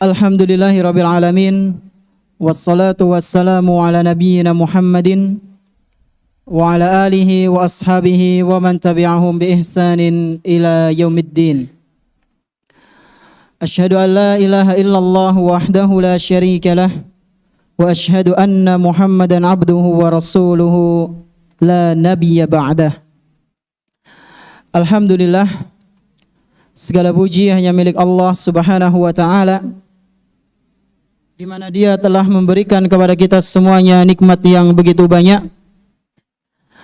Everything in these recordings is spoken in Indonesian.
Alhamdulillahirabbil alamin wassalatu wassalamu ala nabiyyina Muhammadin wa ala alihi wa ashabihi wa man tabi'ahum bi ihsanin ila yaumiddin. Asyhadu an la ilaha illallah wahdahu la syarika lah wa asyhadu anna Muhammadan abduhu wa rasuluhu la nabiyya ba'dah. Alhamdulillah, segala puji hanya milik Allah Subhanahu wa taala, di mana Dia telah memberikan kepada kita semuanya nikmat yang begitu banyak.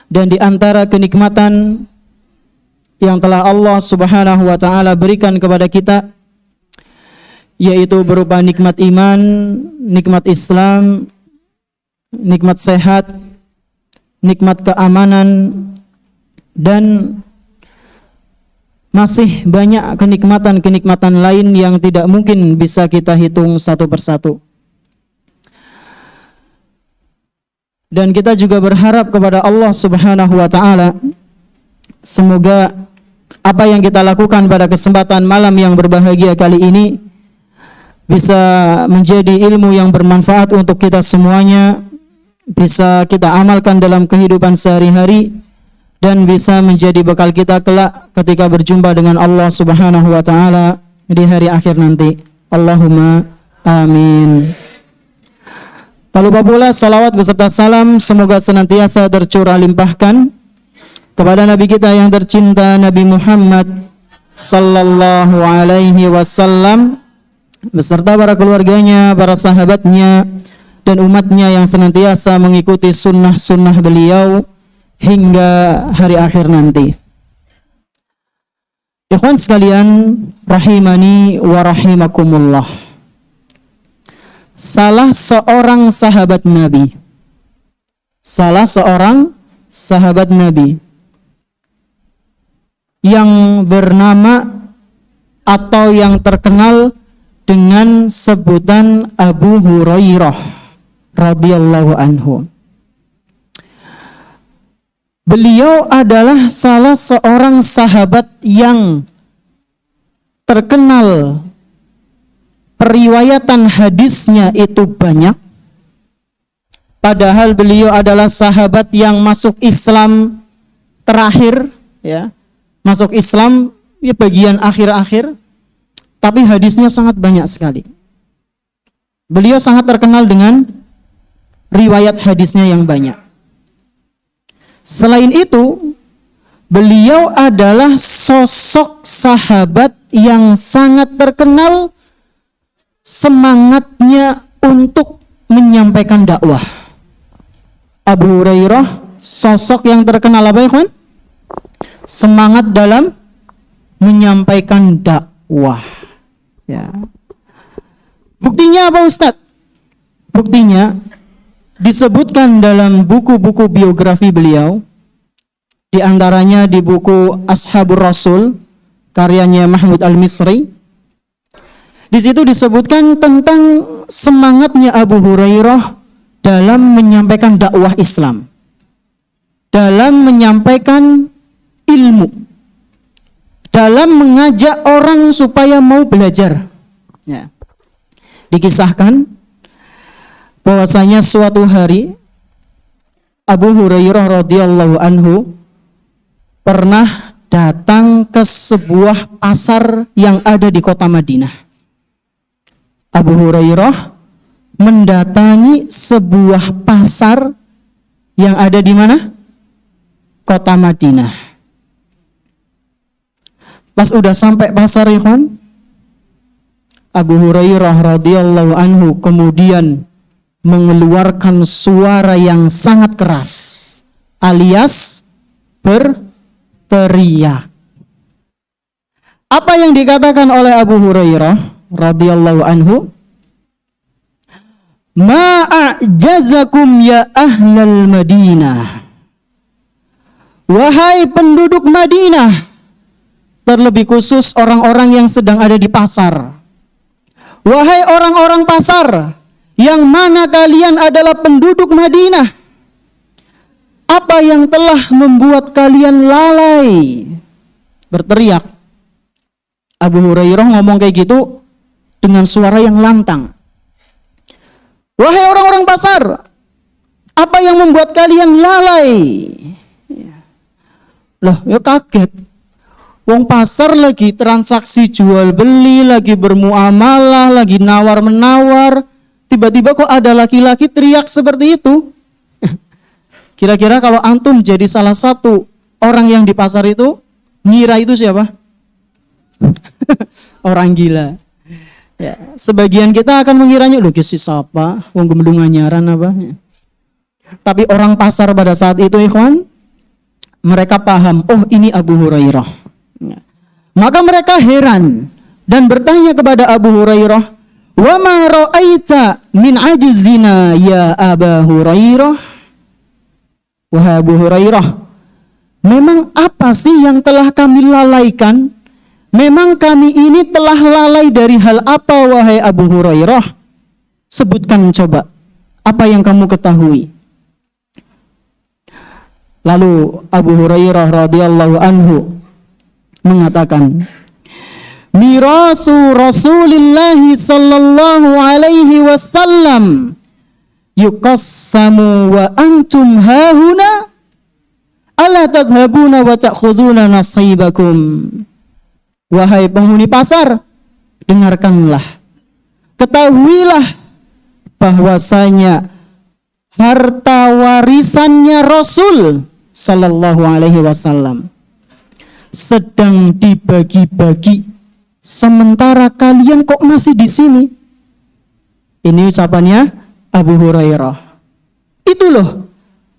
Dan di antara kenikmatan yang telah Allah Subhanahu wa taala berikan kepada kita, yaitu berupa nikmat iman, nikmat Islam, nikmat sehat, nikmat keamanan, dan masih banyak kenikmatan-kenikmatan lain yang tidak mungkin bisa kita hitung satu persatu. Dan kita juga berharap kepada Allah Subhanahu wa taala, semoga apa yang kita lakukan pada kesempatan malam yang berbahagia kali ini bisa menjadi ilmu yang bermanfaat untuk kita semuanya, bisa kita amalkan dalam kehidupan sehari-hari, dan bisa menjadi bekal kita kelak ketika berjumpa dengan Allah Subhanahu wa taala di hari akhir nanti. Allahumma amin. Tak lupa pula salawat beserta salam semoga senantiasa tercurah limpahkan kepada Nabi kita yang tercinta, Nabi Muhammad sallallahu alaihi wasallam, beserta para keluarganya, para sahabatnya, dan umatnya yang senantiasa mengikuti sunnah-sunnah beliau hingga hari akhir nanti. Ikhwan sekalian, rahimani wa rahimakumullah. Salah seorang sahabat Nabi yang bernama atau yang terkenal dengan sebutan Abu Hurairah radhiyallahu anhu. Beliau adalah salah seorang sahabat yang terkenal, periwayatan hadisnya itu banyak. Padahal beliau adalah sahabat yang masuk Islam terakhir, ya. Masuk Islam ya bagian akhir-akhir, tapi hadisnya sangat banyak sekali. Beliau sangat terkenal dengan riwayat hadisnya yang banyak. Selain itu, beliau adalah sosok sahabat yang sangat terkenal semangatnya untuk menyampaikan dakwah. Abu Hurairah sosok yang terkenal apa ya kawan? Semangat dalam menyampaikan dakwah. Ya. Buktinya apa Ustadz? Buktinya disebutkan dalam buku-buku biografi beliau, di antaranya di buku Ashabur Rasul karyanya Mahmud Al-Misri. Di situ disebutkan tentang semangatnya Abu Hurairah dalam menyampaikan dakwah Islam, dalam menyampaikan ilmu, dalam mengajak orang supaya mau belajar. Ya. Dikisahkan bahwasanya suatu hari Abu Hurairah radhiyallahu anhu pernah datang ke sebuah pasar yang ada di kota Madinah. Abu Hurairah mendatangi sebuah pasar yang ada di mana? Kota Madinah. Pas udah sampai pasar, ikhwan, Abu Hurairah radhiyallahu anhu kemudian mengeluarkan suara yang sangat keras, alias berteriak. Apa yang dikatakan oleh Abu Hurairah radhiyallahu anhu? Ma'ajazakum ya ahlal Madinah. Wahai penduduk Madinah, terlebih khusus orang-orang yang sedang ada di pasar. Wahai orang-orang pasar, yang mana kalian adalah penduduk Madinah, apa yang telah membuat kalian lalai? Berteriak. Abu Hurairah ngomong kayak gitu dengan suara yang lantang. Wahai orang-orang pasar, apa yang membuat kalian lalai? Loh, ya kaget. Wong pasar lagi transaksi jual beli, lagi bermuamalah, lagi nawar menawar. Tiba-tiba kok ada laki-laki teriak seperti itu? Kira-kira kalau antum jadi salah satu orang yang di pasar itu, ngira itu siapa? Orang gila. Ya, sebagian kita akan mengiranya, loh si siapa? Wong gemedung anyaran apa? Tapi orang pasar pada saat itu, ikhwan, mereka paham, oh ini Abu Hurairah. Maka mereka heran dan bertanya kepada Abu Hurairah, "Wa ma ra'aita min ajzina ya Abu Hurairah?" Wahai Abu Hurairah, memang apa sih yang telah kami lalaikan? Memang kami ini telah lalai dari hal apa, wahai Abu Hurairah? Sebutkan coba, apa yang kamu ketahui? Lalu Abu Hurairah radhiyallahu anhu mengatakan, mirasu Rasulillah sallallahu alaihi wasallam yuqassamu wa antum hahuna ala tadhhabuna wa ta'khuduna nasibakum. Wahai penghuni pasar, dengarkanlah, ketahuilah bahwasanya harta warisannya Rasul sallallahu alaihi wasallam sedang dibagi-bagi, sementara kalian kok masih di sini. Ini ucapannya Abu Hurairah. Itu loh,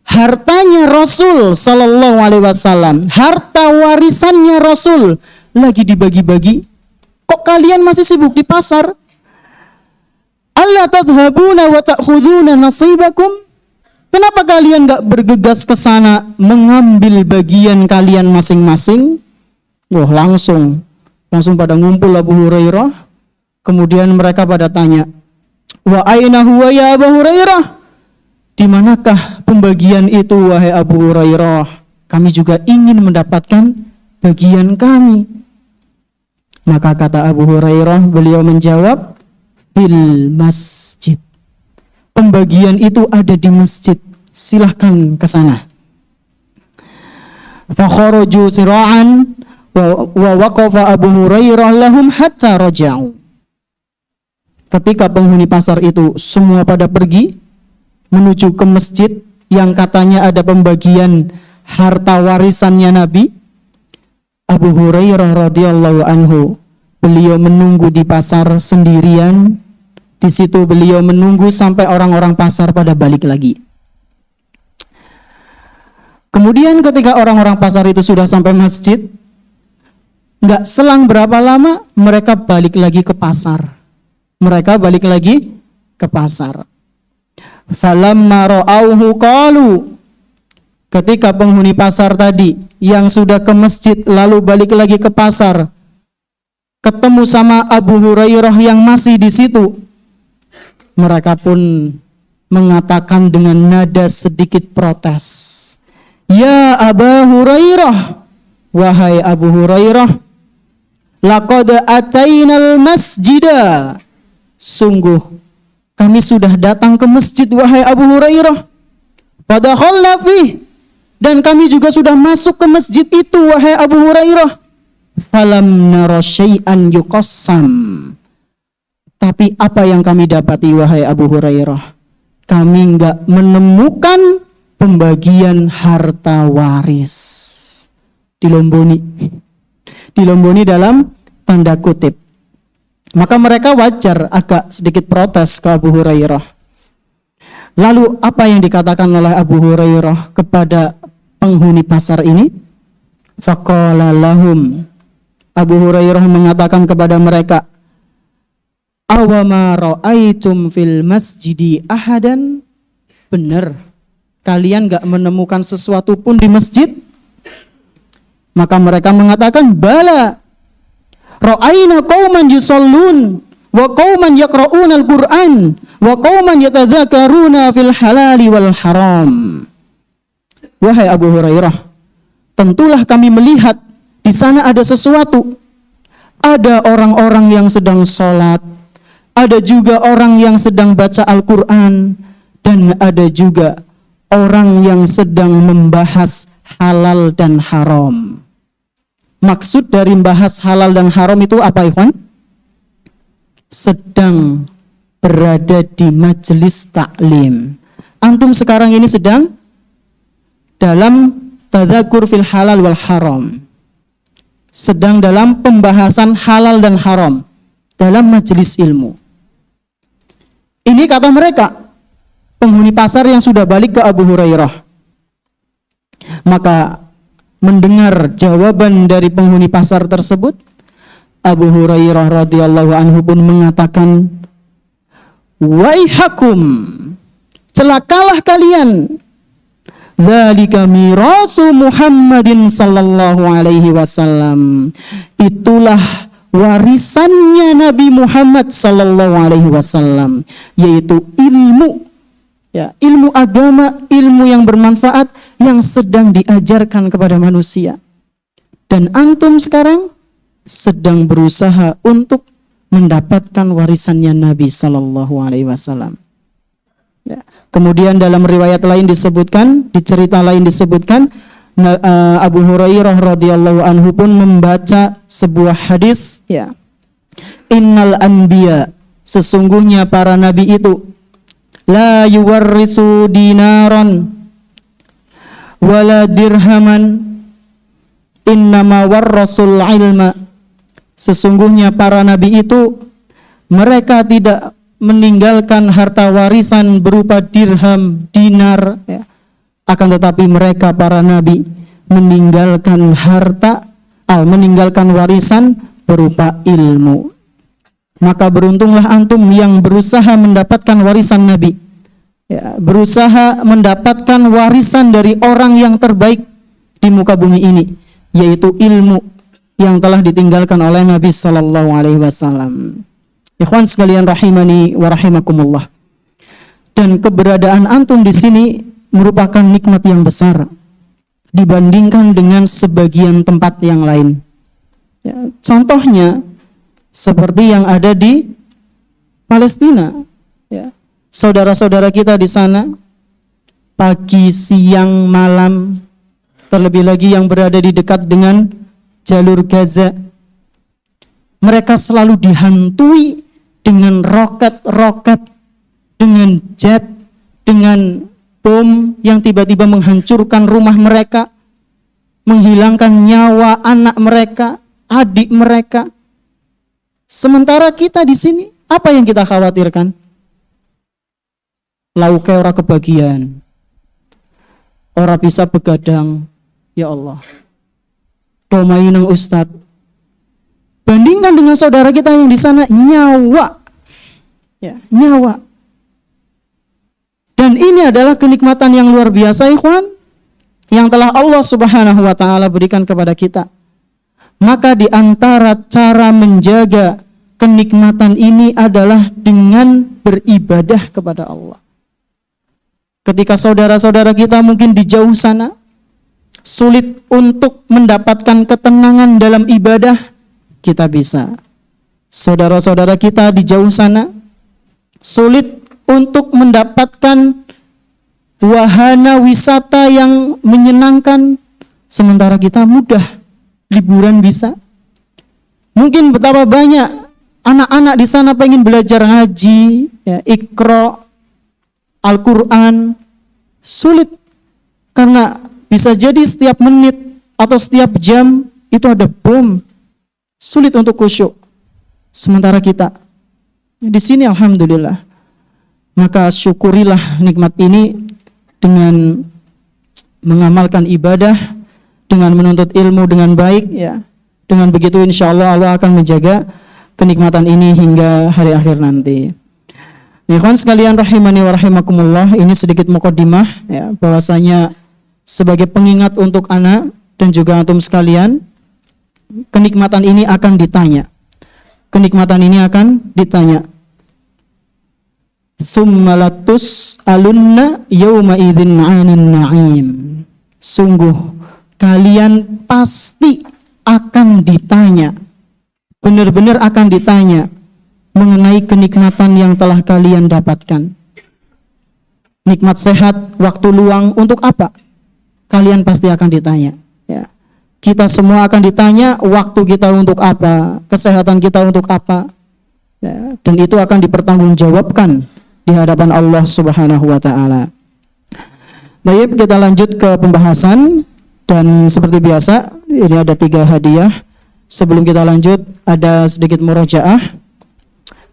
hartanya Rasul sallallahu alaihi wasallam, harta warisannya Rasul lagi dibagi-bagi. Kok kalian masih sibuk di pasar? Alla tadhhabuna wa ta'khuduna nasibakum? Kenapa kalian gak bergegas ke sana mengambil bagian kalian masing-masing? Wah, langsung pada ngumpul Abu Hurairah. Kemudian mereka pada tanya, wa aina huwa ya Abu Hurairah? Di manakah pembagian itu wahai Abu Hurairah? Kami juga ingin mendapatkan bagian kami. Maka kata Abu Hurairah, beliau menjawab, bil masjid. Pembagian itu ada di masjid. Silahkan ke sana. Fa kharaju sira'an wa waqafa Abu Hurairah lahum hatta raja'u. Ketika penghuni pasar itu semua pada pergi menuju ke masjid yang katanya ada pembagian harta warisannya Nabi, Abu Hurairah radhiyallahu anhu, beliau menunggu di pasar sendirian. Di situ beliau menunggu sampai orang-orang pasar pada balik lagi. Kemudian ketika orang-orang pasar itu sudah sampai masjid, nggak selang berapa lama mereka balik lagi ke pasar. Falamma ra'auhu qalu. Ketika penghuni pasar tadi yang sudah ke masjid lalu balik lagi ke pasar, ketemu sama Abu Hurairah yang masih di situ, mereka pun mengatakan dengan nada sedikit protes, ya Abu Hurairah, wahai Abu Hurairah, laqad atainal masjida, sungguh kami sudah datang ke masjid wahai Abu Hurairah, fadakhalna fih, dan kami juga sudah masuk ke masjid itu wahai Abu Hurairah, falam nara syai'an yuqassam. Tapi apa yang kami dapati wahai Abu Hurairah? Kami enggak menemukan pembagian harta waris. Dilomboni dalam tanda kutip. Maka mereka wajar agak sedikit protes ke Abu Hurairah. Lalu apa yang dikatakan oleh Abu Hurairah kepada penghuni pasar ini? Faqala lahum, Abu Hurairah mengatakan kepada mereka, awama ra'aitum fil masjidi ahadan? Benar, kalian gak menemukan sesuatu pun di masjid? Maka mereka mengatakan, bala, ra'aina qauman yusallun wa qauman yaqra'una al-Qur'an wa qauman yatadzakaruna fil halali wal haram. Wahai Abu Hurairah, tentulah kami melihat di sana ada sesuatu. Ada orang-orang yang sedang sholat, ada juga orang yang sedang baca Al-Quran, dan ada juga orang yang sedang membahas halal dan haram. Maksud dari membahas halal dan haram itu apa, ikhwan? Sedang berada di majelis taklim. Antum sekarang ini sedang dalam tadzakur fil halal wal haram. Sedang dalam pembahasan halal dan haram dalam majelis ilmu. Ini kata mereka, penghuni pasar yang sudah balik ke Abu Hurairah. Maka mendengar jawaban dari penghuni pasar tersebut, Abu Hurairah radhiyallahu anhu pun mengatakan, "Waihakum, celakalah kalian. Dzalika mirasu Muhammadin sallallahu alaihi wasallam." Itulah warisannya Nabi Muhammad sallallahu alaihi wasallam, yaitu ilmu, ya, ilmu agama, ilmu yang bermanfaat yang sedang diajarkan kepada manusia. Dan antum sekarang sedang berusaha untuk mendapatkan warisannya Nabi sallallahu alaihi wasallam. Ya. Kemudian dalam riwayat lain disebutkan, di cerita lain disebutkan, Abu Hurairah radhiyallahu anhu pun membaca sebuah hadis, ya. Innal anbiya, sesungguhnya para nabi itu, la yuwarrisu dinaran wala dirhaman, innama warrasul ilma. Sesungguhnya para nabi itu, mereka tidak meninggalkan harta warisan berupa dirham, dinar, ya. Akan tetapi mereka para nabi meninggalkan harta, meninggalkan warisan berupa ilmu. Maka beruntunglah antum yang berusaha mendapatkan warisan nabi, ya, berusaha mendapatkan warisan dari orang yang terbaik di muka bumi ini, yaitu ilmu yang telah ditinggalkan oleh Nabi sallallahu alaihi wasallam. Ikhwan sekalian rahimani wa rahimakumullah. Dan keberadaan antum di sini merupakan nikmat yang besar dibandingkan dengan sebagian tempat yang lain. Ya, contohnya seperti yang ada di Palestina, ya. Saudara-saudara kita di sana pagi, siang, malam, terlebih lagi yang berada di dekat dengan jalur Gaza, mereka selalu dihantui dengan roket-roket, dengan jet, dengan bom yang tiba-tiba menghancurkan rumah mereka, menghilangkan nyawa anak mereka, adik mereka. Sementara kita di sini, apa yang kita khawatirkan? Lauke ora kebagian, ora bisa begadang, ya Allah. Domai nang Ustadz. Bandingkan dengan saudara kita yang di sana, nyawa, ya, nyawa. Dan ini adalah kenikmatan yang luar biasa, ikhwan, yang telah Allah Subhanahu wa taala berikan kepada kita. Maka di antara cara menjaga kenikmatan ini adalah dengan beribadah kepada Allah. Ketika saudara-saudara kita mungkin di jauh sana sulit untuk mendapatkan ketenangan dalam ibadah, kita bisa. Saudara-saudara kita di jauh sana sulit untuk mendapatkan wahana wisata yang menyenangkan, sementara kita mudah liburan bisa. Mungkin betapa banyak anak-anak di sana pengen belajar ngaji, ya, Iqra, Al-Quran, sulit karena bisa jadi setiap menit atau setiap jam itu ada bom, sulit untuk khusyuk. Sementara kita di sini alhamdulillah. Maka syukurilah nikmat ini dengan mengamalkan ibadah, dengan menuntut ilmu dengan baik, ya. Dengan begitu insya Allah akan menjaga kenikmatan ini hingga hari akhir nanti. Ikhwan sekalian rahimani wa rahimakumullah, ini sedikit muqaddimah, ya, bahwasanya sebagai pengingat untuk anak dan juga antum sekalian, kenikmatan ini akan ditanya. Kenikmatan ini akan ditanya. Summalatus alunna yawma idzin 'anin na'im. Sungguh kalian pasti akan ditanya, benar-benar akan ditanya mengenai kenikmatan yang telah kalian dapatkan. Nikmat sehat, waktu luang untuk apa? Kalian pasti akan ditanya. Ya. Kita semua akan ditanya waktu kita untuk apa, kesehatan kita untuk apa. Ya. Dan itu akan dipertanggungjawabkan di hadapan Allah Subhanahu wa taala. Baik, kita lanjut ke pembahasan, dan seperti biasa ini ada 3 hadiah. Sebelum kita lanjut ada sedikit murojaah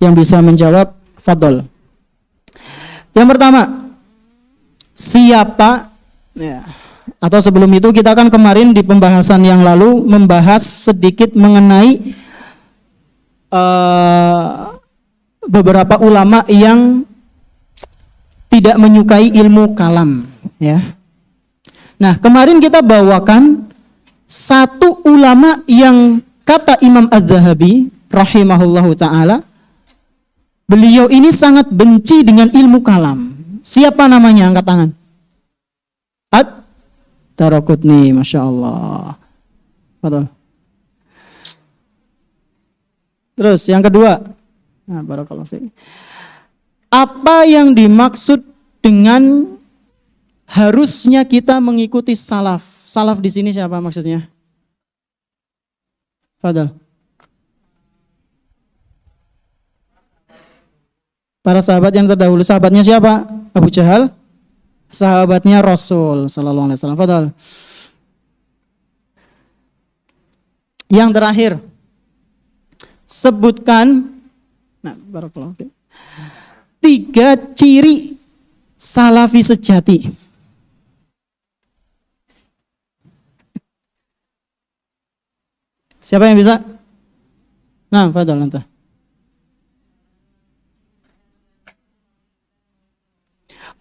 yang bisa menjawab, fadhol. Yang pertama, siapa ya, atau sebelum itu kita kan kemarin di pembahasan yang lalu membahas sedikit mengenai beberapa ulama yang tidak menyukai ilmu kalam ya. Nah, kemarin kita bawakan satu ulama yang kata Imam Az-Zahabi rahimahullahu taala, beliau ini sangat benci dengan ilmu kalam. Siapa namanya? Angkat tangan. Ad-Daraqutni, Masya Allah. Betul. Terus yang kedua, nah, barakallahu fiik. Apa yang dimaksud dengan harusnya kita mengikuti salaf? Salaf di sini siapa maksudnya? Fadal. Para sahabat yang terdahulu. Sahabatnya siapa? Abu Jahal. Sahabatnya Rasul sallallahu alaihi wasallam. Fadal. Yang terakhir, sebutkan, nah, barakallahu fiik, 3 ciri salafi sejati. Siapa yang bisa? Nah, fadal anta.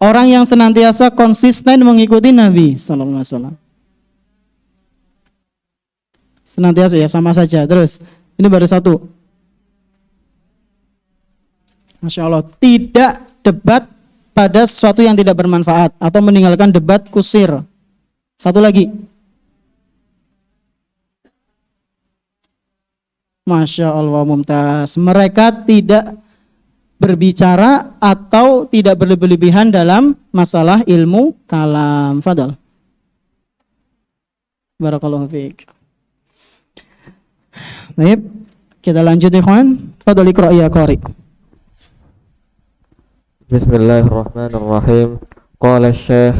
Orang yang senantiasa konsisten mengikuti Nabi sallallahu alaihi wasallam. Senantiasa ya, sama saja. Terus, ini baru 1. Masya Allah, tidak debat pada sesuatu yang tidak bermanfaat atau meninggalkan debat kusir. 1 lagi. Masya Allah, mumtaz. Mereka tidak berbicara atau tidak berlebihan dalam masalah ilmu kalam. Fadal. Barakallahu fiik. Baik, kita lanjut ikhwan. Fadal iqra ya qari. Bismillahirrahmanirrahim. Qala Syekh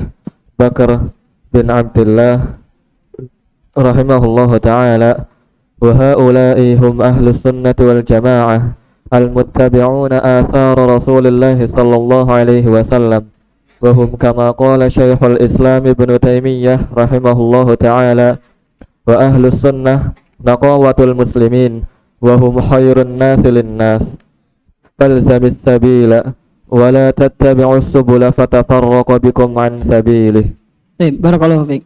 Bakar bin Abdullah rahimahullahu ta'ala, wa haula'i hum ahlus sunnati wal jamaah al-muttabi'una athar Rasulillah sallallahu alaihi wasallam, wa hum kama qala Syekhul Islam Ibn Taimiyah rahimahullahu ta'ala, wa ahlus sunnah naqawatul muslimin wa hum khairun nasi lin-nas falzamis sabila wa la tattabi'us subula fatafarraqu bikum an sabilih. Baik, barakallahu fiik.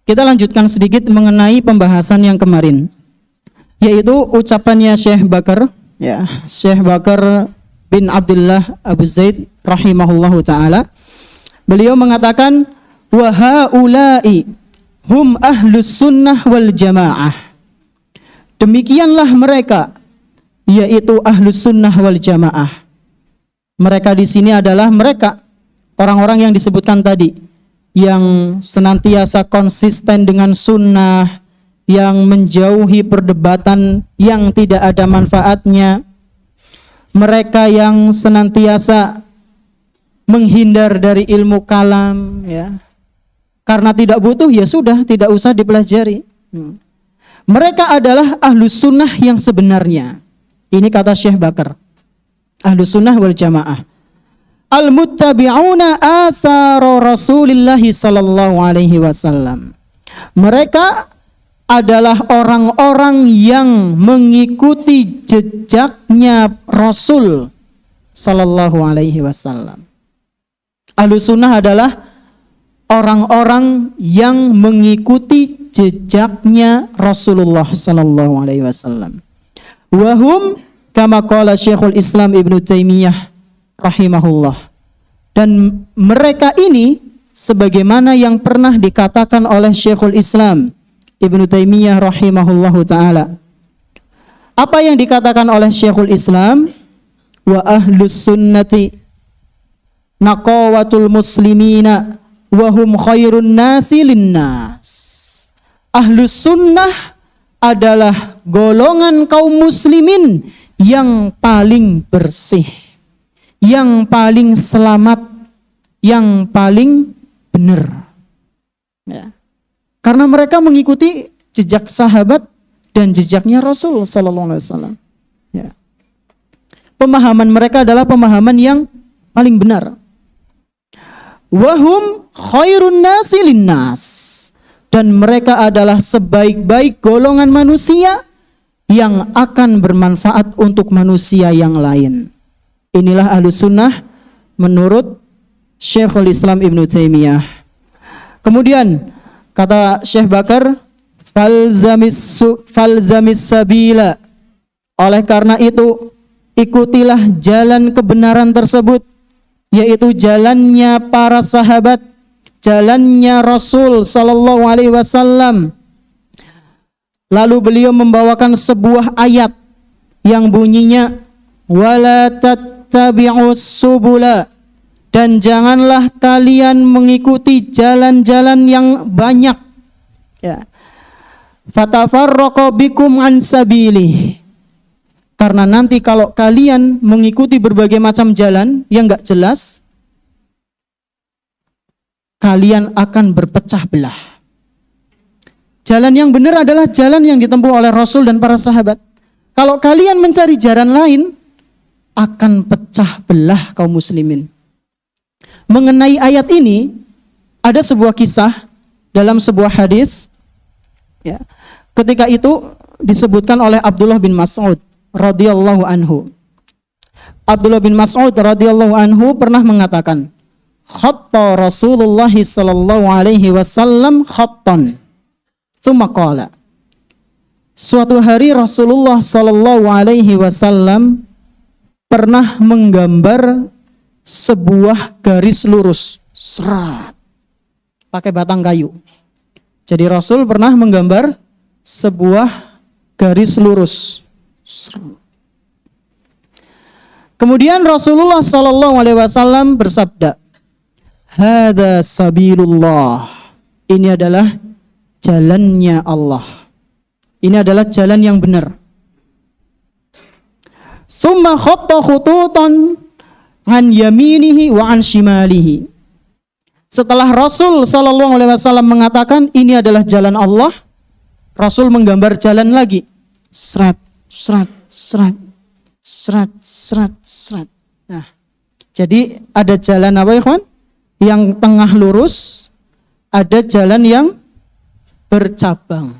Kita lanjutkan sedikit mengenai pembahasan yang kemarin, yaitu ucapannya Syekh Bakar, ya, Syekh Bakar bin Abdullah Abu Zaid rahimahullahu taala. Beliau mengatakan, wa haula'i hum ahlus sunnah wal jamaah. Demikianlah mereka, yaitu ahlus sunnah wal jamaah. Mereka di sini adalah mereka orang-orang yang disebutkan tadi, yang senantiasa konsisten dengan sunnah, yang menjauhi perdebatan yang tidak ada manfaatnya. Mereka yang senantiasa menghindar dari ilmu kalam, ya, karena tidak butuh, ya sudah, tidak usah dipelajari. Mereka adalah ahlus sunnah yang sebenarnya. Ini kata Syekh Bakar, ahlus sunnah wal jamaah, al-muttabi'una athar Rasulillah sallallahu alaihi wasallam. Mereka adalah orang-orang yang mengikuti jejaknya Rasul sallallahu alaihi wasallam. Ahlus sunnah adalah orang-orang yang mengikuti jejaknya Rasulullah sallallahu alaihi wasallam. Wa hum kama qala Syekhul Islam Ibn Taimiyah rahimahullah. Dan mereka ini sebagaimana yang pernah dikatakan oleh Syekhul Islam Ibn Taimiyah rahimahullahu ta'ala, Apa yang dikatakan oleh Syekhul Islam, wa ahlus sunnati naqawatul muslimina wa hum khairun nasi linnas. Ahlus sunnah adalah golongan kaum muslimin yang paling bersih, yang paling selamat, yang paling benar. Ya. Karena mereka mengikuti jejak sahabat dan jejaknya Rasul sallallahu alaihi wasallam. Ya. Pemahaman mereka adalah pemahaman yang paling benar. Wahum khairun nasi linnas. Dan mereka adalah sebaik-baik golongan manusia yang akan bermanfaat untuk manusia yang lain. Inilah Ahlus Sunnah menurut Syekhul Islam Ibnu Taimiyah. Kemudian kata Syekh Bakar, falzamis sabila. Oleh karena itu, ikutilah jalan kebenaran tersebut, yaitu jalannya para sahabat, jalannya Rasul sallallahu alaihi wasallam. Lalu beliau membawakan sebuah ayat yang bunyinya wala tattabi'us subula, dan janganlah kalian mengikuti jalan-jalan yang banyak, ya. Fatafarraqu bikum an sabilih, karena nanti kalau kalian mengikuti berbagai macam jalan yang enggak jelas, kalian akan berpecah belah. Jalan yang benar adalah jalan yang ditempuh oleh Rasul dan para sahabat. Kalau kalian mencari jalan lain, akan pecah belah kaum muslimin. Mengenai ayat ini, ada sebuah kisah dalam sebuah hadis. Ya, ketika itu disebutkan oleh Abdullah bin Mas'ud radhiyallahu anhu. Abdullah bin Mas'ud radhiyallahu anhu pernah mengatakan, khatta Rasulullah sallallahu alaihi wasallam khattan. Tsumma qala. Suatu hari Rasulullah sallallahu alaihi wasallam pernah menggambar sebuah garis lurus, serat, pakai batang kayu. Jadi Rasul pernah menggambar sebuah garis lurus. Kemudian Rasulullah sallallahu alaihi wasallam bersabda, hada sabilullah. Ini adalah jalannya Allah. Ini adalah jalan yang benar. Summa khatta khututan an yaminihi wa an shimalihi. Setelah Rasul sallallahu alaihi wasallam mengatakan ini adalah jalan Allah, Rasul menggambar jalan lagi. Serat, serat, serat, serat, serat, serat. Nah, jadi ada jalan apa ya, kawan? Yang tengah lurus, ada jalan yang bercabang.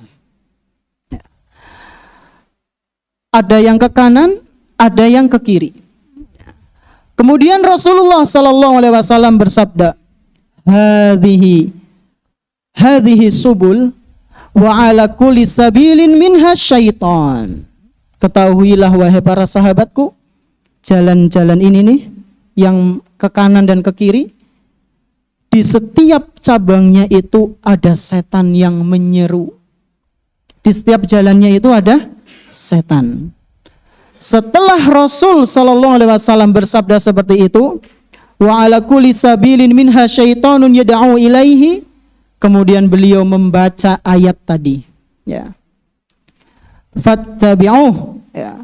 Ada yang ke kanan, ada yang ke kiri. Kemudian Rasulullah sallallahu alaihi wasallam bersabda, hadhihi subul wa ala kulli sabilin minha syaitan. Ketahuilah wahai para sahabatku, jalan-jalan ini nih yang ke kanan dan ke kiri, di setiap cabangnya itu ada setan yang menyeru. Di setiap jalannya itu ada setan. Setelah Rasul sallallahu alaihi wasallam bersabda seperti itu, wa ala kulli sabilin minha syaitanun yad'u ilaihi, kemudian beliau membaca ayat tadi, ya. Fattabi'uh, ya.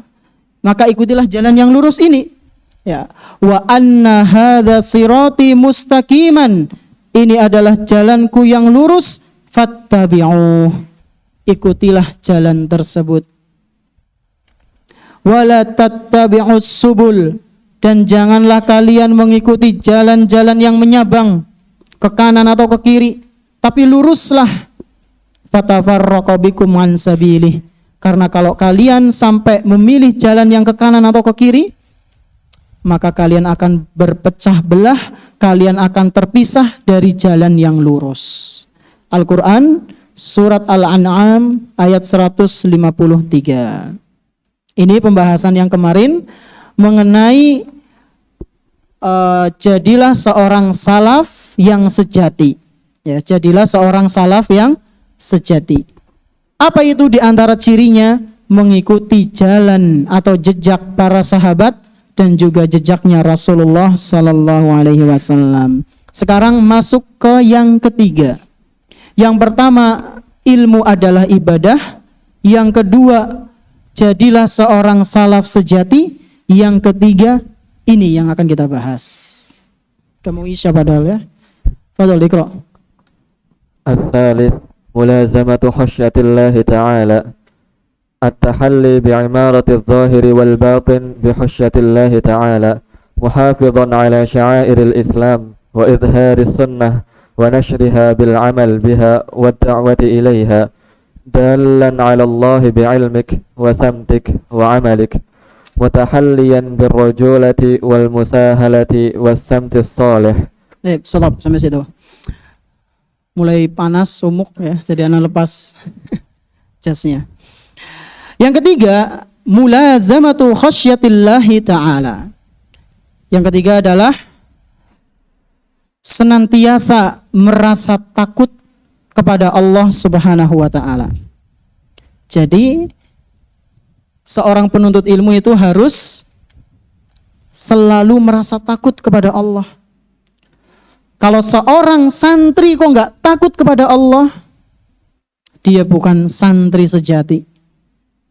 Maka ikutilah jalan yang lurus ini, ya. Wa anna hadza sirati mustaqiman, ini adalah jalanku yang lurus, fattabi'uh, ikutilah jalan tersebut. Wala tattabi'us subul, dan janganlah kalian mengikuti jalan-jalan yang menyabang ke kanan atau ke kiri, tapi luruslah. Fatafarraqu bikum an sabilih, karena kalau kalian sampai memilih jalan yang ke kanan atau ke kiri, maka kalian akan berpecah belah, kalian akan terpisah dari jalan yang lurus. Al-Quran Surat Al-An'am ayat 153. Ini pembahasan yang kemarin mengenai jadilah seorang salaf yang sejati. Ya, jadilah seorang salaf yang sejati. Apa itu di antara cirinya? mengikuti jalan atau jejak para sahabat dan juga jejaknya Rasulullah sallallahu alaihi wasallam. Sekarang masuk ke yang ketiga. Yang pertama, ilmu adalah ibadah. Yang kedua, jadilah seorang salaf sejati. Yang ketiga, ini yang akan kita bahas. Udah mau isya padahal ya. Fadhol iqra. الثالث ملازمة خشية الله تعالى التحلي بعمارة الظاهر والباطن بخشية الله تعالى محافظا على شعائر الإسلام وإظهار السنة ونشرها بالعمل بها والدعوة إليها دالا على الله بعلمك وسمتك وعملك متحليا بالرجولة والمساهلة والسمت الصالح. Stop sampai situ. Mulai panas, sumuk ya, jadi anak lepas jasnya. Yang ketiga, mulazamatu khasyatillahi ta'ala. Yang ketiga adalah senantiasa merasa takut kepada Allah Subhanahu wa ta'ala. Jadi seorang penuntut ilmu itu harus selalu merasa takut kepada Allah. Kalau seorang santri kok nggak takut kepada Allah, dia bukan santri sejati.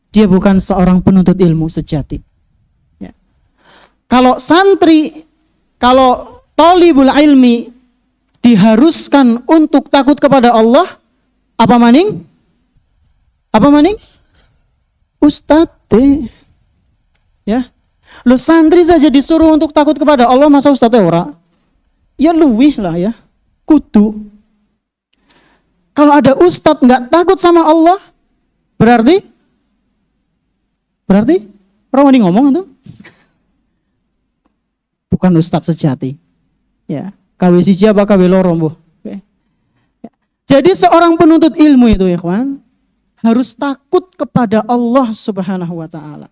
Dia bukan seorang penuntut ilmu sejati. Ya. Kalau santri, kalau thalibul ilmi diharuskan untuk takut kepada Allah, apa maning? Apa maning? Ustadz. Ya. Lo santri saja disuruh untuk takut kepada Allah, masa ustadz ora? Ya luwih lah ya, kudu. Kalau ada ustadz nggak takut sama Allah, berarti orang ini ngomong itu bukan ustadz sejati. Ya, KW siji apa KW loro mbuh. Jadi seorang penuntut ilmu itu, ikhwan, harus takut kepada Allah Subhanahu wa ta'ala.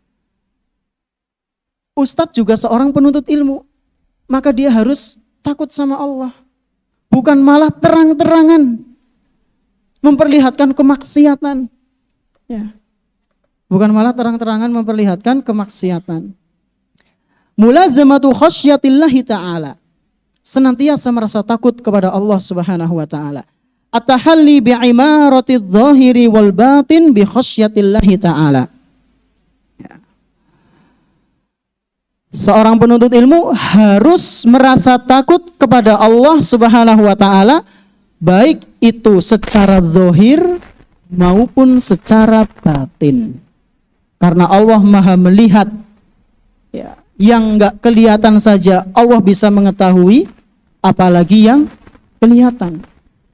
Ustadz juga seorang penuntut ilmu, maka dia harus takut sama Allah, bukan malah terang-terangan memperlihatkan kemaksiatan. Ya. Bukan malah terang-terangan memperlihatkan kemaksiatan. Mulazamatu khasyatillahi ta'ala. Senantiasa merasa takut kepada Allah Subhanahu wa ta'ala. At-tahalli bi'imarati adh-dhahiri wal batin bi khasyatillahi ta'ala. Seorang penuntut ilmu harus merasa takut kepada Allah Subhanahu wa ta'ala, baik itu secara zahir maupun secara batin. Karena Allah Maha melihat, ya, yang enggak kelihatan saja Allah bisa mengetahui, apalagi yang kelihatan.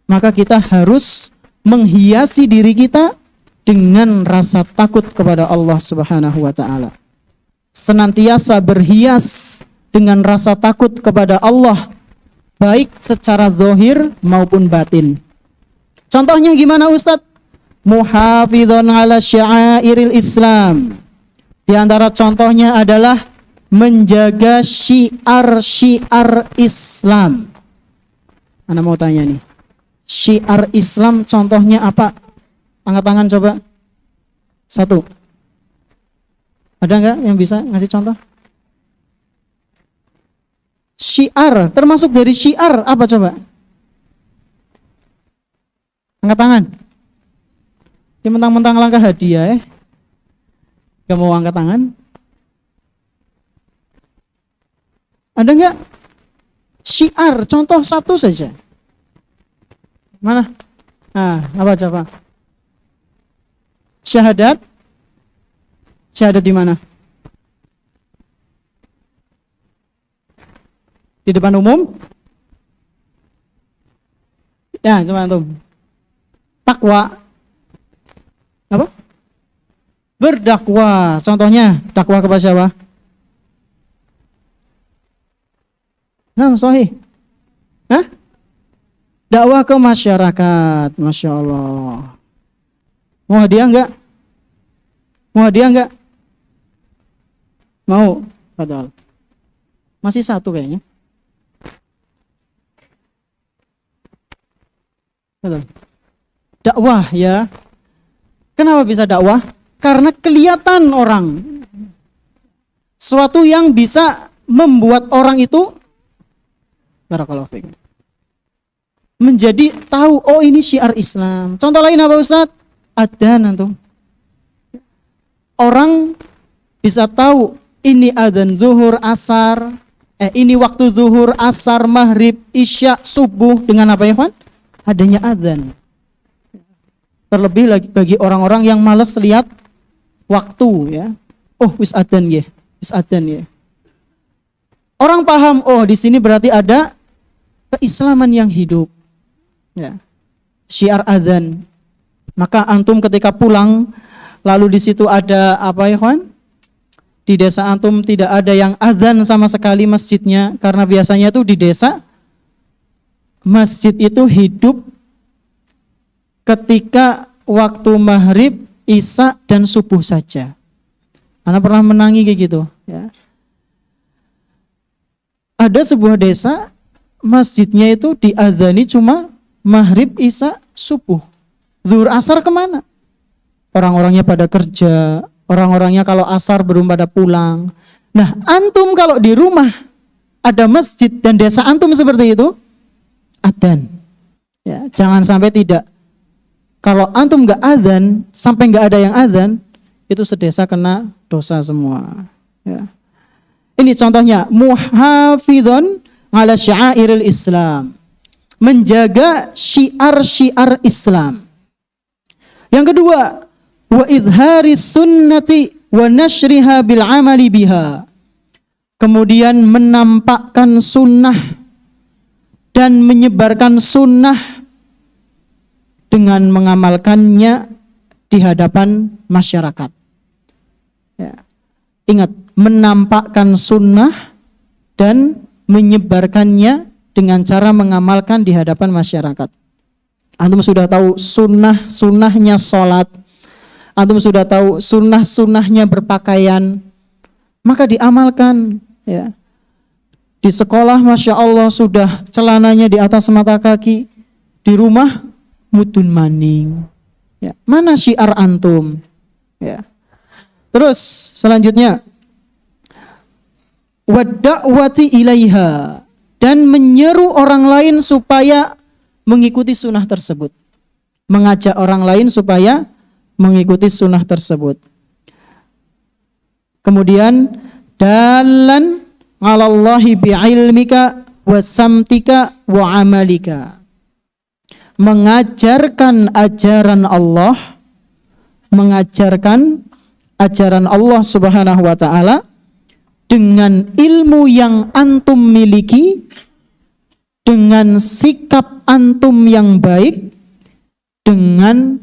Maka kita harus menghiasi diri kita dengan rasa takut kepada Allah Subhanahu wa ta'ala. Senantiasa berhias dengan rasa takut kepada Allah, baik secara zahir maupun batin. Contohnya gimana Ustadz? Muhafidhon ala sya'airil Islam. Di antara contohnya adalah menjaga syiar-syiar Islam. Ana mau tanya nih, syiar Islam contohnya apa? Angkat tangan coba. Satu. Ada enggak yang bisa ngasih contoh? Syiar, termasuk dari syiar apa coba? Angkat tangan. Ini mentang-mentang langkah hadiah Gak mau angkat tangan? Ada enggak? Syiar, contoh satu saja. Mana? Nah, apa coba? Syahadat. Syahadat di mana? Di depan umum? Ya, coba antum. Takwa. Apa? Berdakwah. Contohnya, dakwah kepada siapa? Nah, sahih. Hah? Dakwah ke masyarakat. Masya Allah. Mau hadiah enggak? Mau hadiah enggak? Mau? Padahal masih satu kayaknya. Betul. Dakwah ya. Kenapa bisa dakwah? karena kelihatan orang. Suatu yang bisa membuat orang itu barakallahu fiik, menjadi tahu, oh ini syiar Islam. Contoh lain apa Ustaz? Adzan antum. Orang bisa tahu ini adzan zuhur, asar, ini waktu zuhur, asar, maghrib, isya, subuh dengan apa ya, Pak? Adanya adzan. Terlebih lagi bagi orang-orang yang malas lihat waktu ya. Oh, wis adzan ya, wis adzan ya. Orang paham, oh di sini berarti ada keislaman yang hidup. Ya. Syiar adzan. Maka antum ketika pulang lalu di situ ada apa ya, kawan? Di desa antum tidak ada yang adzan sama sekali masjidnya, karena biasanya tuh di desa masjid itu hidup ketika waktu maghrib, isya dan subuh saja. Anak pernah menangi kayak gitu ya. Ada sebuah desa masjidnya itu diadzani cuma maghrib, isya, subuh. Zuhur, asar kemana? Orang-orangnya pada kerja, orang-orangnya kalau asar belum pada pulang. Nah, antum kalau di rumah ada masjid dan desa antum seperti itu, adzan. Ya, jangan sampai tidak. Kalau antum nggak adzan, sampai nggak ada yang adzan, itu sedesa kena dosa semua. Ya. Ini contohnya, muhafidhon ala syairil Islam, menjaga syiar-syiar Islam. Yang kedua, wa idhari sunnati wa nashriha bil amali biha, kemudian menampakkan sunnah dan menyebarkan sunnah dengan mengamalkannya di hadapan masyarakat. Ya. Ingat, menampakkan sunnah dan menyebarkannya dengan cara mengamalkan di hadapan masyarakat. Antum sudah tahu sunnahnya sholat, antum sudah tahu sunnahnya berpakaian, maka diamalkan. Ya. Di sekolah masya Allah sudah celananya di atas mata kaki, di rumah mudun maning. Ya. Mana syiar antum? Ya. Terus selanjutnya, wadda'wati ilaiha, dan menyeru orang lain supaya mengikuti sunnah tersebut, mengajak orang lain supaya mengikuti sunnah tersebut. Kemudian dalan 'alallahi bi'ilmika wa samtika wa amalika, mengajarkan ajaran Allah, mengajarkan ajaran Allah Subhanahu wa taala dengan ilmu yang antum miliki, dengan sikap antum yang baik, dengan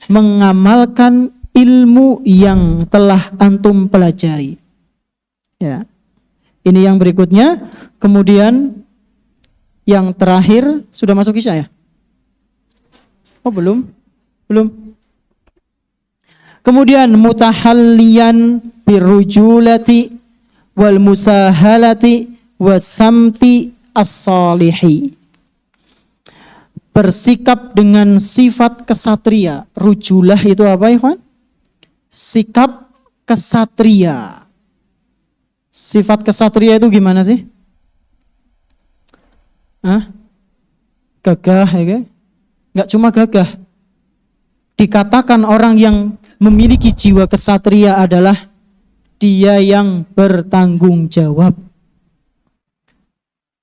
mengamalkan ilmu yang telah antum pelajari. Ya. Ini yang berikutnya. Kemudian yang terakhir, sudah masuk isya ya? Oh, belum. Kemudian mutahalliyan birrujulati wal musahalati wasamti as-salihi, bersikap dengan sifat kesatria. Rujulah itu apa ya, Ikhwan? Sikap kesatria. Sifat kesatria itu gimana sih? Gagah ya kan? Nggak cuma gagah. Dikatakan orang yang memiliki jiwa kesatria adalah dia yang bertanggung jawab.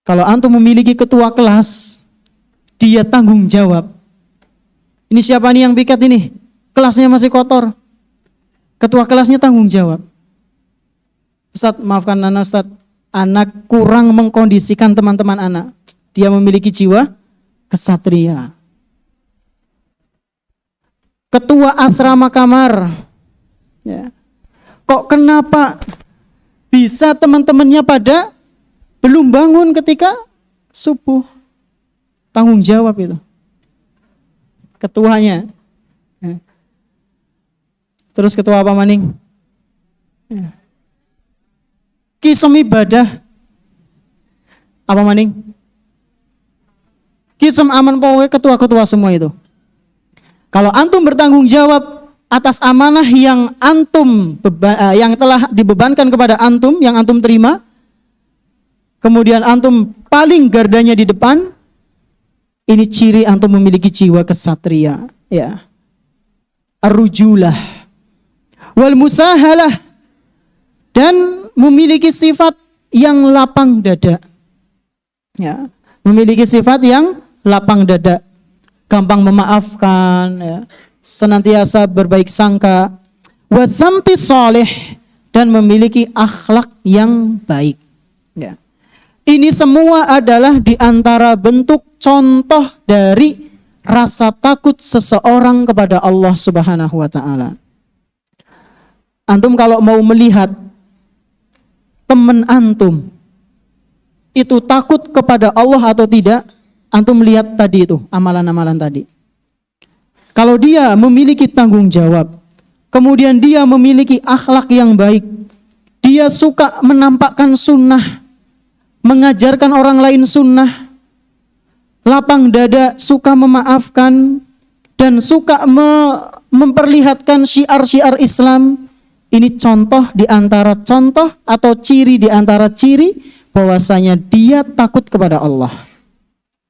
Kalau antum memiliki ketua kelas, dia tanggung jawab. Ini siapa nih yang piket ini? Kelasnya masih kotor. Ketua kelasnya tanggung jawab. Ustaz, maafkan anak Ustaz, anak kurang mengkondisikan teman-teman anak. Dia memiliki jiwa kesatria. Ketua asrama kamar. Ya. Kok kenapa bisa teman-temannya pada belum bangun ketika subuh? Tanggung jawab itu ketuanya. Ya. Terus ketua apa maning? Ya. Kisem ibadah apa maning? Kisem aman, pokoknya ketua-ketua semua itu. Kalau antum bertanggung jawab, atas amanah yang yang telah dibebankan kepada antum, yang antum terima. Kemudian antum paling gardanya di depan. Ini ciri antum memiliki jiwa kesatria, ya. Ar-rujulah wal musahalah, dan memiliki sifat yang lapang dada. Ya, memiliki sifat yang lapang dada, gampang memaafkan, ya, senantiasa berbaik sangka, wa samti soleh, dan memiliki akhlak yang baik. Ya. Ini semua adalah di antara bentuk contoh dari rasa takut seseorang kepada Allah Subhanahu wa taala. Antum kalau mau melihat teman antum itu takut kepada Allah atau tidak, antum lihat tadi itu, amalan-amalan tadi. Kalau dia memiliki tanggung jawab, kemudian dia memiliki akhlak yang baik, dia suka menampakkan sunnah, mengajarkan orang lain sunnah, lapang dada, suka memaafkan, dan suka memperlihatkan syiar-syiar Islam. Ini contoh di antara contoh atau ciri di antara ciri bahwasanya dia takut kepada Allah.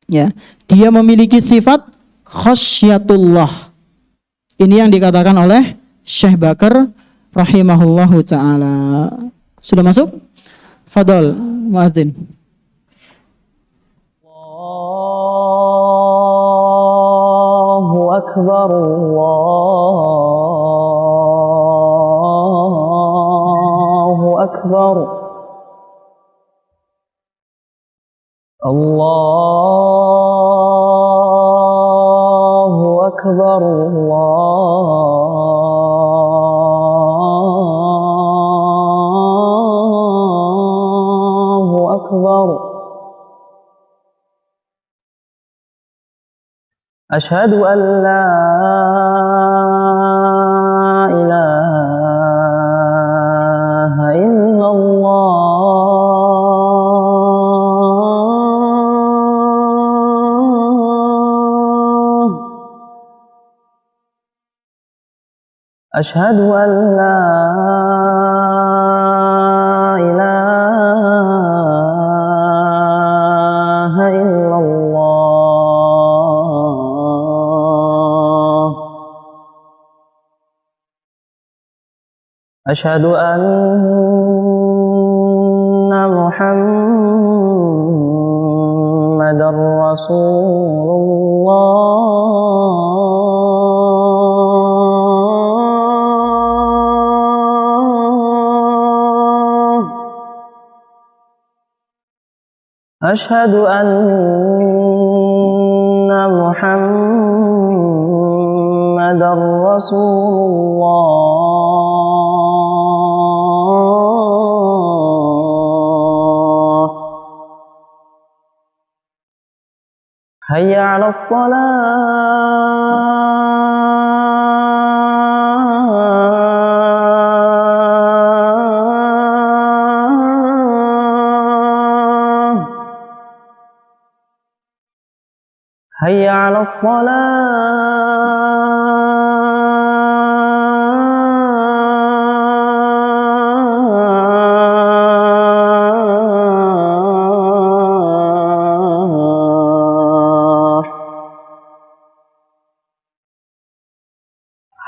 Ya, dia memiliki sifat khasyatullah. Ini yang dikatakan oleh Syekh Bakar rahimahullahu taala. Sudah masuk? Fadol, muadzin. Allahu akbar, Allahu akbar. Allahu akbar, Allahu akbar. Asyhadu an la ilaha illallah. Asyhadu an la ilaha illallah. Asyhadu anna Muhammadar Rasulullah. Asyhadu anna Muhammadar Rasulullah. Hayya 'alas shalah. Hayya 'alas salah.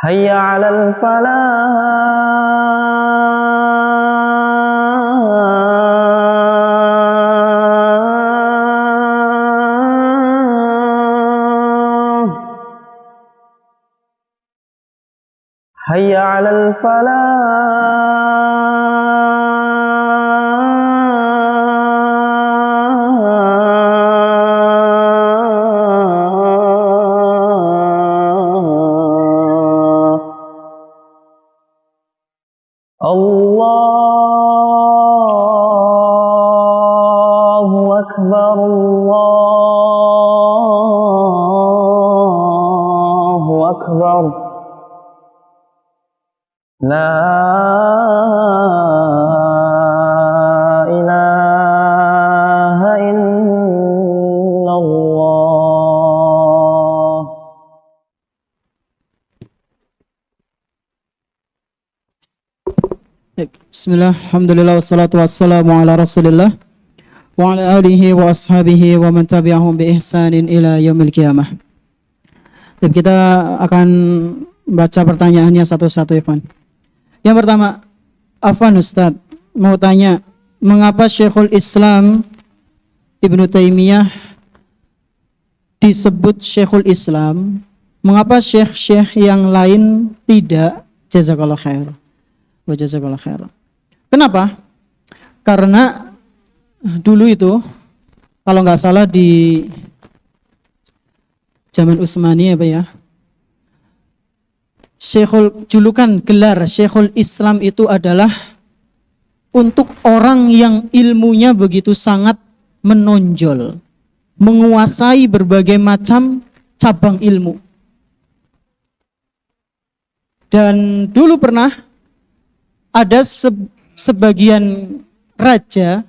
Hayya 'alal falah. Hayya 'alal falah. Allahu akbar, Allahu akbar. La ilaha illallah. Baik, bismillah, alhamdulillah, wassalatu wassalamu ala rasulillah wa ala alihi wa ashabihi wa man tabi'ahum bi ihsanin ila yaumil qiyamah. Dan kita akan baca pertanyaannya satu-satu, Ikhwan. Yang pertama, Afwan Ustaz mau tanya, mengapa Syekhul Islam Ibnu Taimiyah disebut Syekhul Islam? Mengapa syekh-syekh yang lain tidak? Jazakallah khair. Wa jazakallah khair. Kenapa? Karena dulu itu kalau nggak salah di zaman Utsmani apa ya? Julukan gelar Syekhul Islam itu adalah untuk orang yang ilmunya begitu sangat menonjol, menguasai berbagai macam cabang ilmu. Dan dulu pernah ada sebagian raja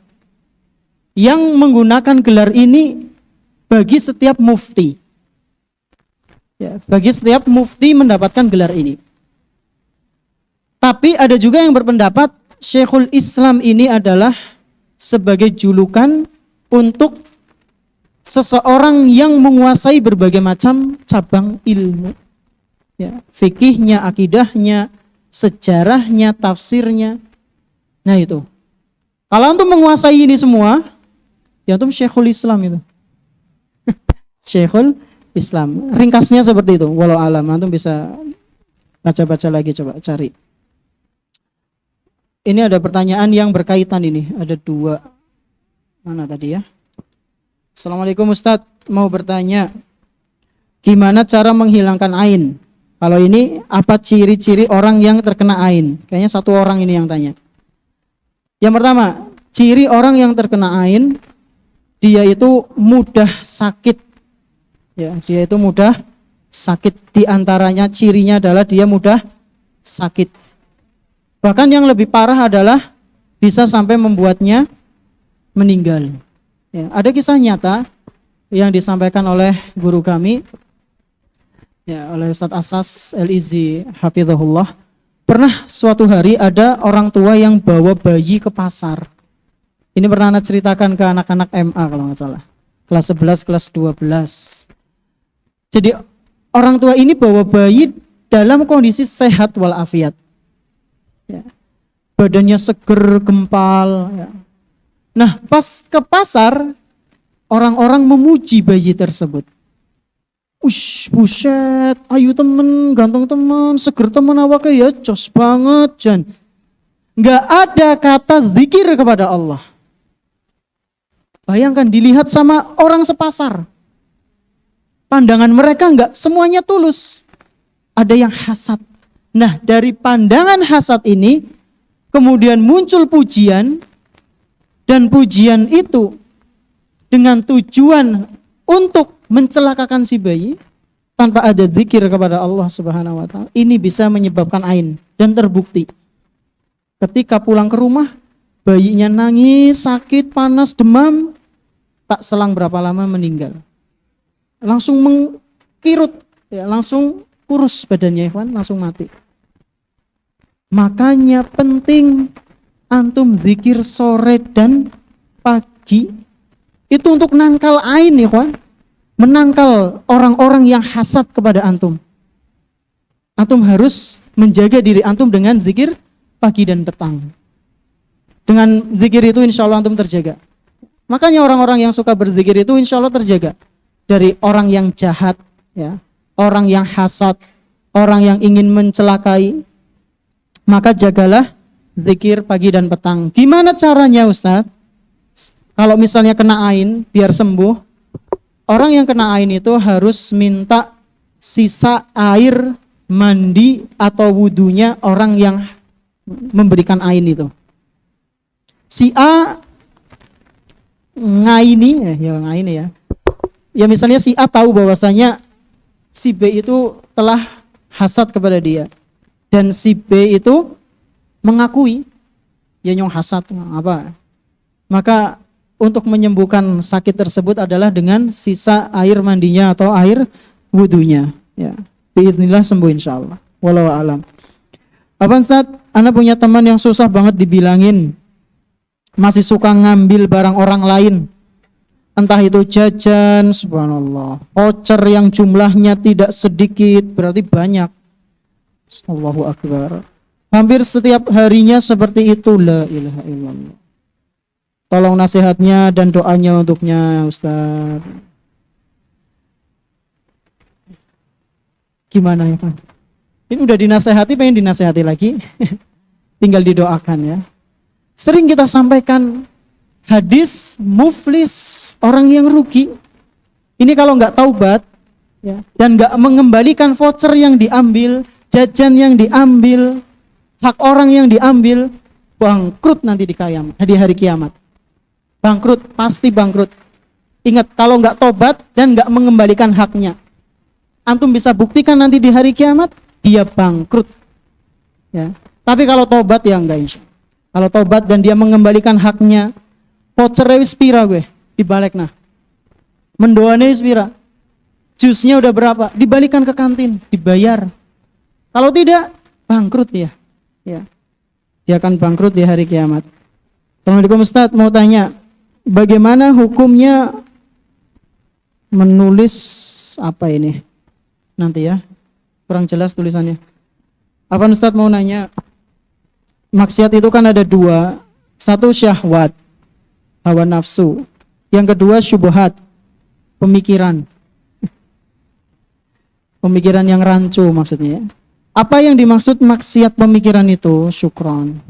yang menggunakan gelar ini bagi setiap mufti. Ya, bagi setiap mufti mendapatkan gelar ini. Tapi ada juga yang berpendapat Syekhul Islam ini adalah sebagai julukan untuk seseorang yang menguasai berbagai macam cabang ilmu. Ya, fikihnya, akidahnya, sejarahnya, tafsirnya. Nah itu. Kalau antum menguasai ini semua, ya antum Syekhul Islam itu. Syekhul Islam. Ringkasnya seperti itu. Walau alam, antum bisa baca-baca lagi, coba cari. Ini ada pertanyaan yang berkaitan ini. Ada dua. Mana tadi ya? Assalamualaikum Ustadz, mau bertanya, gimana cara menghilangkan ain? Kalau ini apa ciri-ciri orang yang terkena ain? Kayaknya satu orang ini yang tanya. Yang pertama, ciri orang yang terkena ain, dia itu mudah sakit. Ya, dia itu mudah sakit. Di antaranya cirinya adalah dia mudah sakit. Bahkan yang lebih parah adalah bisa sampai membuatnya meninggal. Ya, ada kisah nyata yang disampaikan oleh guru kami, ya, oleh Ustadz Asas El-Izi Hafizahullah. Pernah suatu hari ada orang tua yang bawa bayi ke pasar. Ini pernah Anda ceritakan ke anak-anak MA kalau nggak salah, kelas 11, kelas 12. Jadi orang tua ini bawa bayi dalam kondisi sehat walafiat, ya, badannya seger, gempal, ya. Nah, pas ke pasar, orang-orang memuji bayi tersebut. Ush, buset, ayu temen, ganteng temen, seger temen awaknya ya, jos banget, Jan. Nggak ada kata zikir kepada Allah. Bayangkan dilihat sama orang sepasar. Pandangan mereka nggak semuanya tulus. Ada yang hasad. Nah, dari pandangan hasad ini, kemudian muncul pujian, dan pujian itu dengan tujuan untuk mencelakakan si bayi tanpa ada zikir kepada Allah Subhanahu wa taala. Ini bisa menyebabkan ain, dan terbukti. Ketika pulang ke rumah, bayinya nangis, sakit, panas, demam, tak selang berapa lama meninggal. Langsung mengkirut, ya, langsung kurus badannya, Ikhwan, langsung mati. Makanya penting antum zikir sore dan pagi itu untuk nangkal ain, Ikhwan. Menangkal orang-orang yang hasad kepada antum. Antum harus menjaga diri antum dengan zikir pagi dan petang. Dengan zikir itu insya Allah antum terjaga. Makanya orang-orang yang suka berzikir itu insya Allah terjaga dari orang yang jahat, ya, orang yang hasad, orang yang ingin mencelakai. Maka jagalah zikir pagi dan petang. Gimana caranya, Ustadz? Kalau misalnya kena ain biar sembuh, orang yang kena ain itu harus minta sisa air mandi atau wudunya orang yang memberikan ain itu. Si A ngaini, ya ngaini ya. Ya misalnya si A tahu bahwasanya si B itu telah hasad kepada dia, dan si B itu mengakui ya nyong hasad apa. Maka untuk menyembuhkan sakit tersebut adalah dengan sisa air mandinya atau air wudunya, ya. Biiznillah sembuh insyaallah. Wallahu a'lam. Apa Ustaz, Ana punya teman yang susah banget dibilangin, masih suka ngambil barang orang lain, entah itu jajan, subhanallah, voucher yang jumlahnya tidak sedikit, berarti banyak. Allahu Akbar. Hampir setiap harinya seperti itu. La ilaha illallah. Tolong nasihatnya dan doanya untuknya, Ustaz. Gimana ya, Pak? Ini udah dinasehati, pengen dinasehati lagi. Tinggal didoakan ya. Sering kita sampaikan hadis muflis, orang yang rugi. Ini kalau nggak taubat ya, dan nggak mengembalikan voucher yang diambil, jajan yang diambil, hak orang yang diambil, bangkrut nanti di hari kiamat. Bangkrut, pasti bangkrut. Ingat, kalau nggak tobat dan nggak mengembalikan haknya, antum bisa buktikan nanti di hari kiamat dia bangkrut. Ya. Tapi kalau tobat ya enggak, insya. Kalau tobat dan dia mengembalikan haknya, voucher wis pira gue dibalik nah. Mendoane wis pira. Jusnya udah berapa? Dibalikan ke kantin, dibayar. Kalau tidak, bangkrut dia. Ya. Dia akan bangkrut di hari kiamat. Assalamualaikum Ustaz, mau tanya, bagaimana hukumnya menulis apa ini? Nanti ya, kurang jelas tulisannya. Apa Ustaz mau nanya? Maksiat itu kan ada dua. Satu syahwat, hawa nafsu. Yang kedua syubhat, pemikiran. Pemikiran yang rancu maksudnya. Apa yang dimaksud maksiat pemikiran itu? Syukron.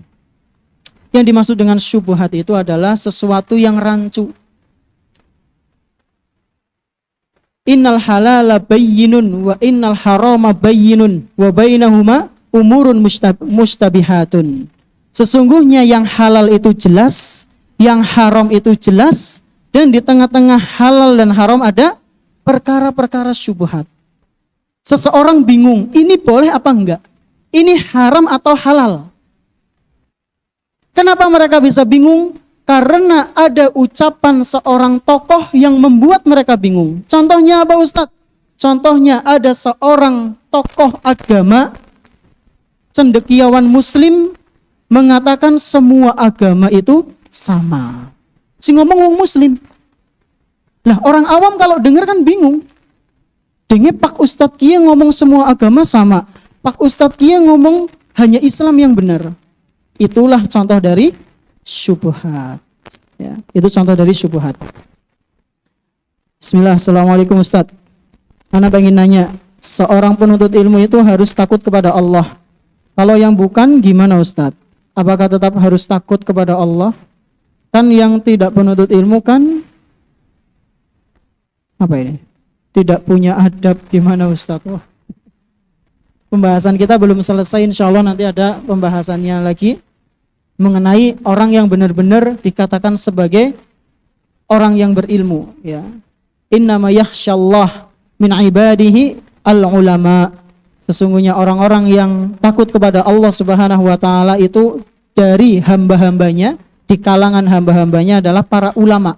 Yang dimaksud dengan syubhat itu adalah sesuatu yang rancu. Innal halala bayyinun wa innal harama bayyinun wa bainahuma umurun mustabihatun. Sesungguhnya yang halal itu jelas, yang haram itu jelas, dan di tengah-tengah halal dan haram ada perkara-perkara syubhat. Seseorang bingung, ini boleh apa enggak? Ini haram atau halal? Kenapa mereka bisa bingung? Karena ada ucapan seorang tokoh yang membuat mereka bingung. Contohnya apa Ustadz? Contohnya ada seorang tokoh agama, cendekiawan muslim, mengatakan semua agama itu sama. Si ngomong wong muslim. Lah orang awam kalau dengar kan bingung. Dengar Pak Ustadz Kia ngomong semua agama sama. Pak Ustadz Kia ngomong hanya Islam yang benar. Itulah contoh dari syubhat. Ya, itu contoh dari syubhat. Bismillah, assalamualaikum Ustadz. Ana pengen nanya, seorang penuntut ilmu itu harus takut kepada Allah. Kalau yang bukan gimana Ustadz? Apakah tetap harus takut kepada Allah? Kan yang tidak penuntut ilmu kan apa ini? Tidak punya adab, gimana Ustadz? Oh. Pembahasan kita belum selesai, insya Allah nanti ada pembahasannya lagi mengenai orang yang benar-benar dikatakan sebagai orang yang berilmu. Ya. Innama yakhsyallah min ibadihi al-ulama. Sesungguhnya orang-orang yang takut kepada Allah Subhanahu wa taala itu dari hamba-hambanya, di kalangan hamba-hambanya adalah para ulama.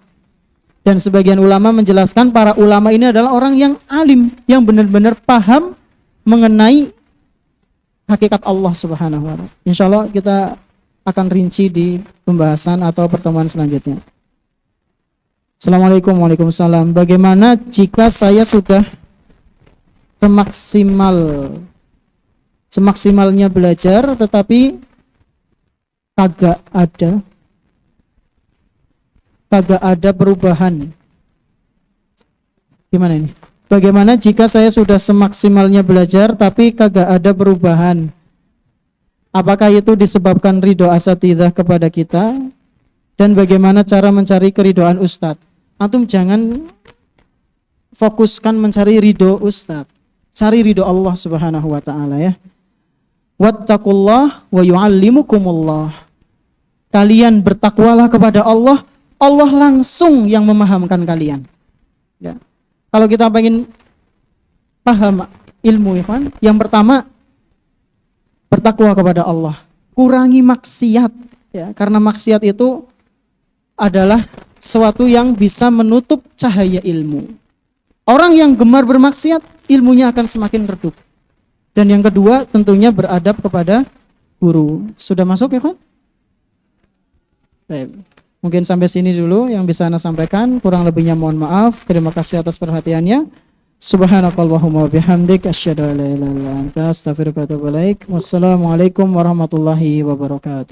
Dan sebagian ulama menjelaskan para ulama ini adalah orang yang alim, yang benar-benar paham mengenai hakikat Allah Subhanahu wa taala. Insyaallah kita akan rinci di pembahasan atau pertemuan selanjutnya. Assalamualaikum warahmatullahi wabarakatuh. Bagaimana jika saya sudah semaksimalnya belajar tetapi kagak ada perubahan? Gimana ini? Bagaimana jika saya sudah semaksimalnya belajar tapi kagak ada perubahan? Apakah itu disebabkan ridho asatidzah kepada kita? Dan bagaimana cara mencari keridhoan Ustadz? Antum jangan fokuskan mencari ridho Ustadz. Cari ridho Allah Subhanahu wa taala ya. Wattaqullah wa yu'allimukumullah. Kalian bertakwalah kepada Allah, Allah langsung yang memahamkan kalian. Ya. Kalau kita pengen paham ilmu ya kan, yang pertama bertakwa kepada Allah, kurangi maksiat ya, karena maksiat itu adalah sesuatu yang bisa menutup cahaya ilmu. Orang yang gemar bermaksiat, ilmunya akan semakin redup. Dan yang kedua tentunya beradab kepada guru. Sudah masuk ya kan? Baik. Mungkin sampai sini dulu yang bisa Ana sampaikan, kurang lebihnya mohon maaf. Terima kasih atas perhatiannya. Subhanakallahumma wa bihamdik asyhadu an la ilaha illa anta astaghfiruka wa atubu ilaik. Wassalamualaikum warahmatullahi wabarakatuh.